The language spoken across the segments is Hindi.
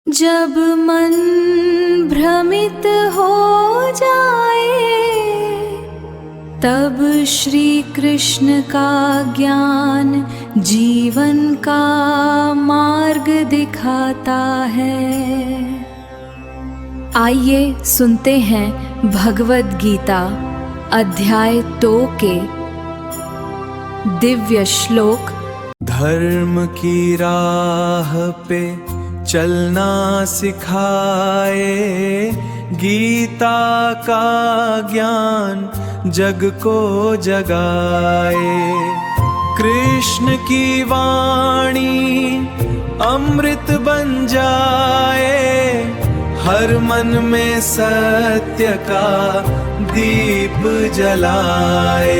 जब मन भ्रमित हो जाए तब श्री कृष्ण का ज्ञान जीवन का मार्ग दिखाता है। आइए सुनते हैं भगवद गीता अध्याय 2 के दिव्य श्लोक। धर्म की राह पे चलना सिखाए, गीता का ज्ञान जग को जगाए। कृष्ण की वाणी अमृत बन जाए, हर मन में सत्य का दीप जलाए।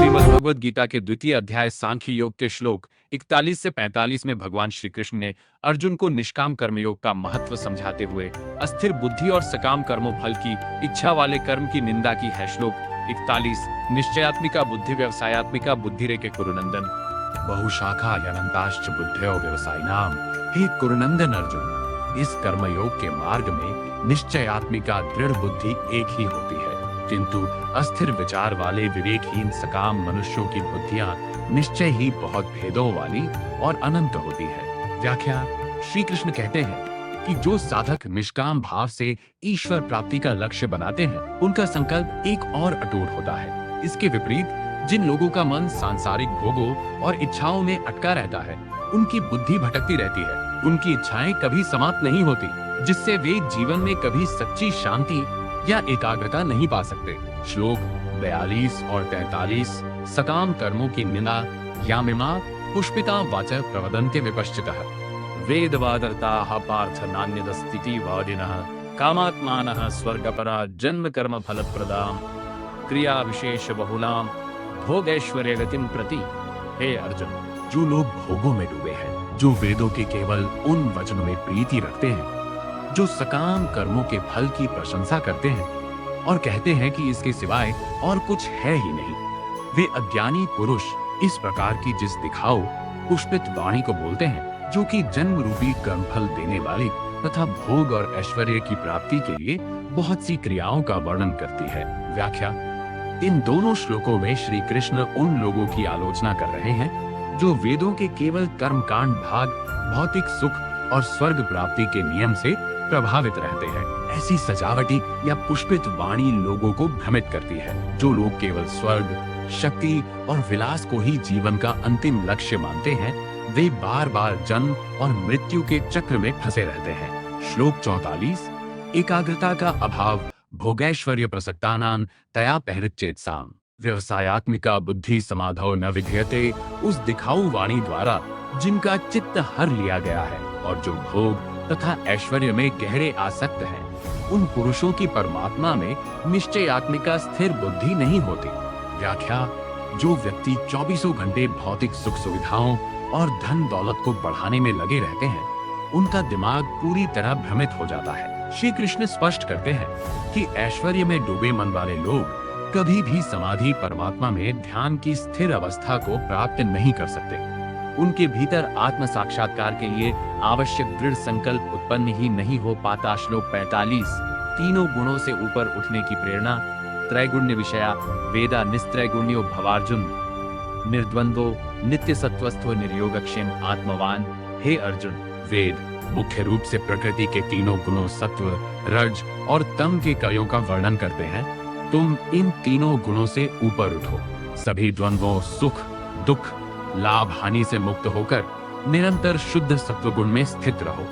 भगवद गीता के द्वितीय अध्याय सांख्य योग के श्लोक 41 से 45 में भगवान श्री कृष्ण ने अर्जुन को निष्काम कर्मयोग का महत्व समझाते हुए अस्थिर बुद्धि और सकाम कर्मों फल की इच्छा वाले कर्म की निंदा की है। श्लोक 41। निश्चयात्मिका बुद्धि व्यवसायत्मिका बुद्धिरेके कुरुनंदन बहुशाखा अनंताश्च बुद्धयो व्यवसायिनाम। हे कुरुनंदन अर्जुन, इस कर्मयोग के मार्ग में निश्चयात्मिका दृढ़ बुद्धि एक ही होती है, किंतु अस्थिर विचार वाले विवेकहीन सकाम मनुष्यों की बुद्धियां निश्चय ही बहुत भेदों वाली और अनंत होती है। व्याख्या। श्री कृष्ण कहते हैं कि जो साधक निष्काम भाव से ईश्वर प्राप्ति का लक्ष्य बनाते हैं, उनका संकल्प एक और अटूट होता है। इसके विपरीत जिन लोगों का मन सांसारिक भोगों और इच्छाओं में अटका रहता है, उनकी बुद्धि भटकती रहती है, उनकी इच्छाएं कभी समाप्त नहीं होती, जिससे वे जीवन में कभी सच्ची शांति या एकाग्रता नहीं पा सकते। श्लोक 42 और 43। सकाम कर्मों की निंदा यामिमा पुष्पिता वाच प्रवदन्ते विपश्चितः वेदवादर्ताः पार्थ नान्यदस्तिति वादिनः कामात्मानः स्वर्गपरा जन्म कर्म फलप्रदां क्रिया विशेष बहुलां भोगैश्वर्य गतिम प्रति। हे अर्जुन, जो लोग भोगों में डूबे हैं, जो वेदों के केवल उन वचनों में प्रीति रखते हैं, जो सकाम कर्मों के फल की प्रशंसा करते हैं और कहते हैं कि इसके सिवाय और कुछ है ही नहीं, वे अज्ञानी पुरुष इस प्रकार की जिस दिखाओ पुष्पित वाणी को बोलते हैं, जो कि जन्म रूपी कर्मफल देने वाली तथा भोग और ऐश्वर्य की प्राप्ति के लिए बहुत सी क्रियाओं का वर्णन करती है। व्याख्या। इन दोनों श्लोकों में श्री कृष्ण उन लोगों की आलोचना कर रहे हैं जो वेदों के केवल कर्मकांड भाग भौतिक सुख और स्वर्ग प्राप्ति के नियम से प्रभावित रहते हैं। ऐसी सजावटी या पुष्पित वाणी लोगों को भ्रमित करती है। जो लोग केवल स्वर्ग, शक्ति और विलास को ही जीवन का अंतिम लक्ष्य मानते हैं, वे बार बार जन्म और मृत्यु के चक्र में फंसे रहते हैं। श्लोक 44। एकाग्रता का अभाव भोगैश्वर्य प्रसक्तानां तया परिच्छेदसाम व्यवसायात्मिका बुद्धि समाधौ न विधीयते। उस दिखाऊ वाणी द्वारा जिनका चित्त हर लिया गया है और जो भोग तथा ऐश्वर्य में गहरे आसक्त हैं, उन पुरुषों की परमात्मा में निश्चयात्मिका स्थिर बुद्धि नहीं होती। व्याख्या। जो व्यक्ति 24 घंटे भौतिक सुख सुविधाओं और धन दौलत को बढ़ाने में लगे रहते हैं, उनका दिमाग पूरी तरह भ्रमित हो जाता है। श्री कृष्ण स्पष्ट करते हैं कि ऐश्वर्य में डूबे मन वाले लोग कभी भी समाधि परमात्मा में ध्यान की स्थिर अवस्था को प्राप्त नहीं कर सकते। उनके भीतर आत्म साक्षात्कार के लिए आवश्यक दृढ़ संकल्प उत्पन्न ही नहीं हो पाता। श्लोक 45। तीनों गुणों से ऊपर उठने की प्रेरणा त्रैगुण्य विषया वेदा निस्त्रैगुण्यो भवार्जुन निर्द्वंद्वो नित्य सत्वस्थो निर्योगक्षेम आत्मवान। हे अर्जुन, वेद मुख्य रूप से प्रकृति के तीनों गुणों सत्व, रज और तम के कयों का वर्णन करते हैं। तुम इन तीनों गुणों से ऊपर उठो, सभी द्वंद्वों, सुख दुख, लाभ हानि से मुक्त होकर निरंतर शुद्ध सत्वगुण में स्थित रहो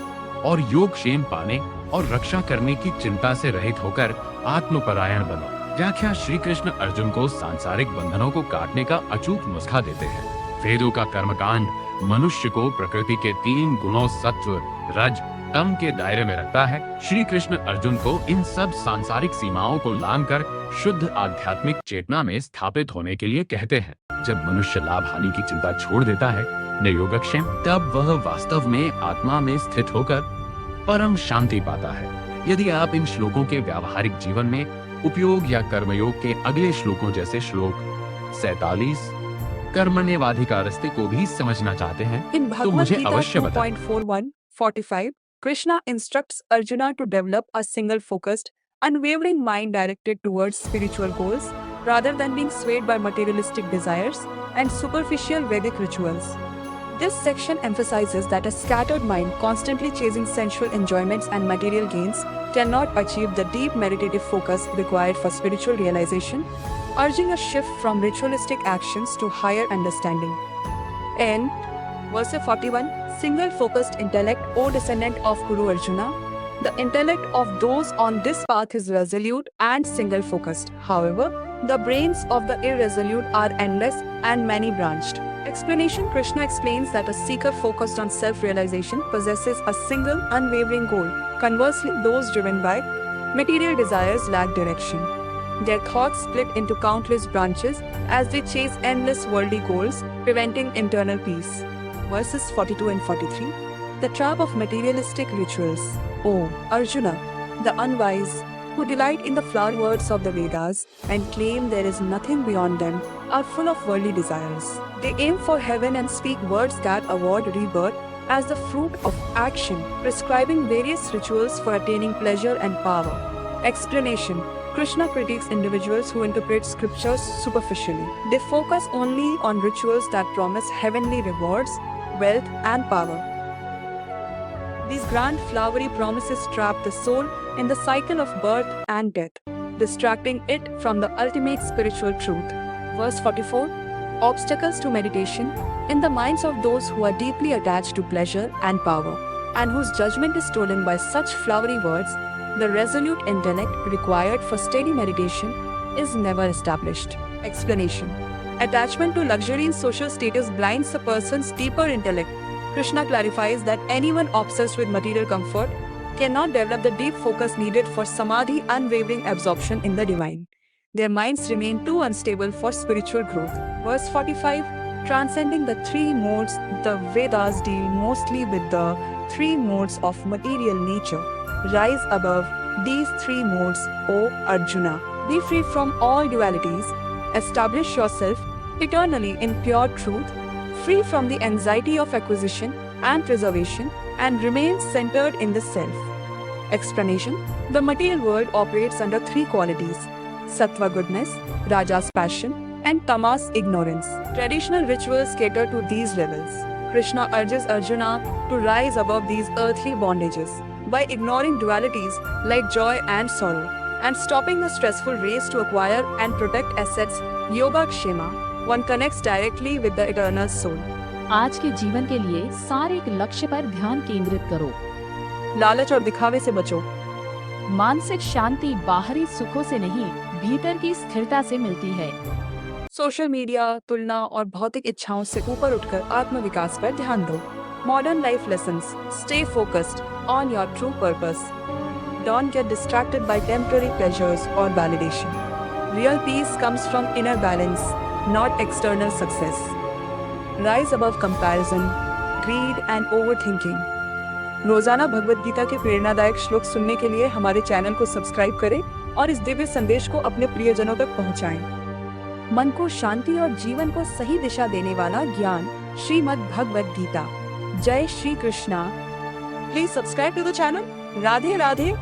और योग क्षेम पाने और रक्षा करने की चिंता से रहित होकर आत्मपरायण बनो। व्याख्या। श्री कृष्ण अर्जुन को सांसारिक बंधनों को काटने का अचूक नुस्खा देते हैं। वेदों का कर्मकांड मनुष्य को प्रकृति के 3 गुणों सत्व, रज, तम के दायरे में रखता है। श्री कृष्ण अर्जुन को इन सब सांसारिक सीमाओं को लांघकर शुद्ध आध्यात्मिक चेतना में स्थापित होने के लिए कहते हैं। जब मनुष्य लाभ हानि की चिंता छोड़ देता है, निर्योगक्षेम, तब वह वास्तव में आत्मा में स्थित होकर परम शांति पाता है। यदि आप इन श्लोकों के व्यावहारिक जीवन में उपयोग या कर्मयोग के अगले श्लोकों जैसे श्लोक 47, कर्मण्येवाधिकार रास्ते को भी समझना चाहते हैं In तो Bhagavad मुझे Gita अवश्य बताएं। 2.41:45, Krishna instructs Arjuna to develop a single focused, unwavering mind directed towards spiritual goals rather than being swayed by materialistic desires and superficial Vedic rituals. This section emphasizes that a scattered mind constantly chasing sensual enjoyments and material gains cannot achieve the deep meditative focus required for spiritual realization, urging a shift from ritualistic actions to higher understanding. And verse 41, single focused intellect, O descendant of Guru Arjuna. The intellect of those on this path is resolute and single focused. However, the brains of the irresolute are endless and many branched. Explanation. Krishna explains that a seeker focused on self-realization possesses a single unwavering goal. Conversely, those driven by material desires lack direction. Their thoughts split into countless branches as they chase endless worldly goals, preventing internal peace. Verses 42 and 43. The trap of materialistic rituals. O Arjuna, the unwise, who delight in the flower words of the Vedas and claim there is nothing beyond them, are full of worldly desires. They aim for heaven and speak words that award rebirth as the fruit of action, prescribing various rituals for attaining pleasure and power. Explanation. Krishna critiques individuals who interpret scriptures superficially. They focus only on rituals that promise heavenly rewards, wealth, and power. These grand flowery promises trap the soul in the cycle of birth and death, distracting it from the ultimate spiritual truth. Verse 44. Obstacles to meditation. In the minds of those who are deeply attached to pleasure and power, and whose judgment is stolen by such flowery words, the resolute intellect required for steady meditation is never established. Explanation. Attachment to luxury and social status blinds a person's deeper intellect. Krishna clarifies that anyone obsessed with material comfort cannot develop the deep focus needed for samadhi, unwavering absorption in the divine. Their minds remain too unstable for spiritual growth. Verse 45. Transcending the three modes, the Vedas deal mostly with the three modes of material nature. Rise above these three modes, O Arjuna. Be free from all dualities. Establish yourself eternally in pure truth, free from the anxiety of acquisition and preservation, and remain centered in the self. Explanation. The material world operates under three qualities: Sattva goodness, Rajas passion, and Tamas ignorance. Traditional rituals cater to these levels. Krishna urges Arjuna to rise above these earthly bondages by ignoring dualities like joy and sorrow, and stopping the stressful race to acquire and protect assets, Yoga Kshema. One connects directly with the eternal soul. आज के जीवन के लिए सारे एक लक्ष्य पर ध्यान केंद्रित करो। लालच और दिखावे से बचो। मानसिक शांति बाहरी सुखों से नहीं, भीतर की स्थिरता से मिलती है। सोशल मीडिया, तुलना और भौतिक इच्छाओं से ऊपर उठकर आत्मविकास पर ध्यान दो। Modern life lessons. Stay focused on your true purpose. Don't get distracted by temporary pleasures or validation. Real peace comes from inner balance, not external success. Rise above comparison, greed and overthinking. रोजाना भगवद गीता के प्रेरणादायक श्लोक सुनने के लिए हमारे चैनल को सब्सक्राइब करें और इस दिव्य संदेश को अपने प्रियजनों तक पहुंचाएं। मन को शांति और जीवन को सही दिशा देने वाला ज्ञान, श्रीमद् भगवद गीता। जय Shri Krishna. Please subscribe to the channel. Radhe Radhe.